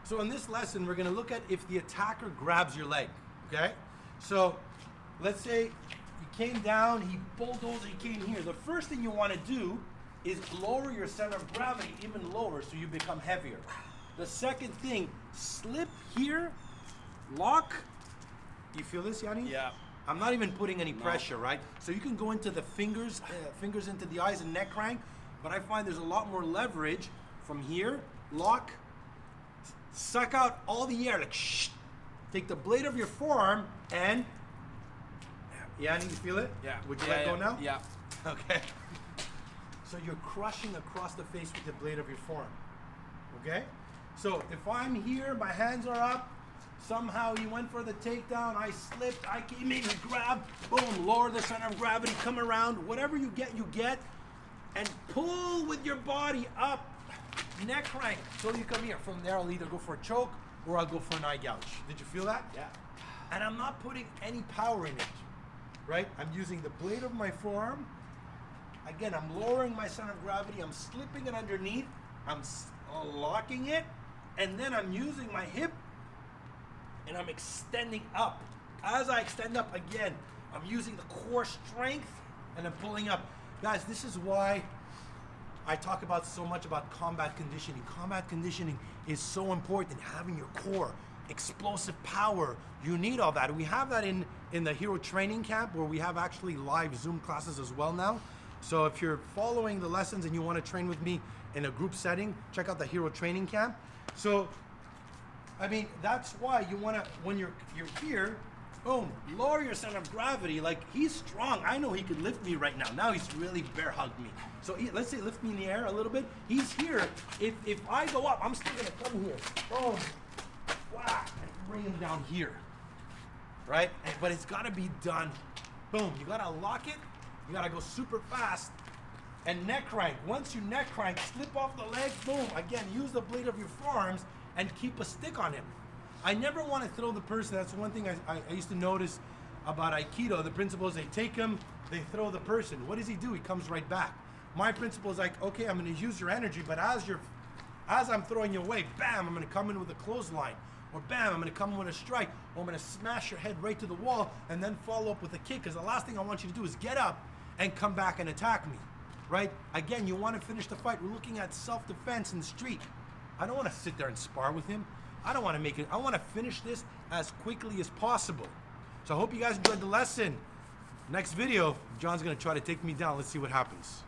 So in this lesson, we're gonna look at if the attacker grabs your leg, okay? So let's say you came down, he bulldozed, he came here. The first thing you wanna do is lower your center of gravity even lower so you become heavier. The second thing, slip here, lock. You feel this, Yanni? Yeah. I'm not even putting any pressure, right? So you can go into the fingers into the eyes and neck crank, but I find there's a lot more leverage from here, lock, suck out all the air, like shh. Take the blade of your forearm and, Yanni, you feel it? Yeah. Would you let go now? Yeah. Okay. So you're crushing across the face with the blade of your forearm, okay? So if I'm here, my hands are up, somehow you went for the takedown, I slipped, I came in and grabbed, boom, lower the center of gravity, come around, whatever you get, and pull with your body up, neck crank, so you come here. From there, I'll either go for a choke or I'll go for an eye gouge. Did you feel that? Yeah. And I'm not putting any power in it, right? I'm using the blade of my forearm. Again, I'm lowering my center of gravity, I'm slipping it underneath, I'm locking it, and then I'm using my hip and I'm extending up. As I extend up again, I'm using the core strength and I'm pulling up. Guys, this is why I talk about so much about combat conditioning. Combat conditioning is so important, having your core, explosive power. You need all that. We have that in the Hero Training Camp where we have actually live Zoom classes as well now. So if you're following the lessons and you want to train with me in a group setting, check out the Hero Training Camp. So, I mean, that's why you want to, when you're here, boom, lower your center of gravity. Like, he's strong. I know he could lift me right now. Now he's really bear hugged me. So let's say lift me in the air a little bit. He's here. If I go up, I'm still going to come here. Boom, whack, and bring him down here, right? But it's got to be done. Boom, you got to lock it. You got to go super fast. And neck crank. Once you neck crank, slip off the leg, boom. Again, use the blade of your forearms and keep a stick on him. I never want to throw the person. That's one thing I used to notice about Aikido. The principle is they take him, they throw the person. What does he do? He comes right back. My principle is like, okay, I'm going to use your energy, but as I'm throwing you away, bam, I'm going to come in with a clothesline. Or bam, I'm going to come in with a strike. Or I'm going to smash your head right to the wall and then follow up with a kick. Because the last thing I want you to do is get up and come back and attack me. Right? Again, you want to finish the fight. We're looking at self-defense in the street. I don't want to sit there and spar with him. I don't want to make it. I want to finish this as quickly as possible. So I hope you guys enjoyed the lesson. Next video, John's going to try to take me down. Let's see what happens.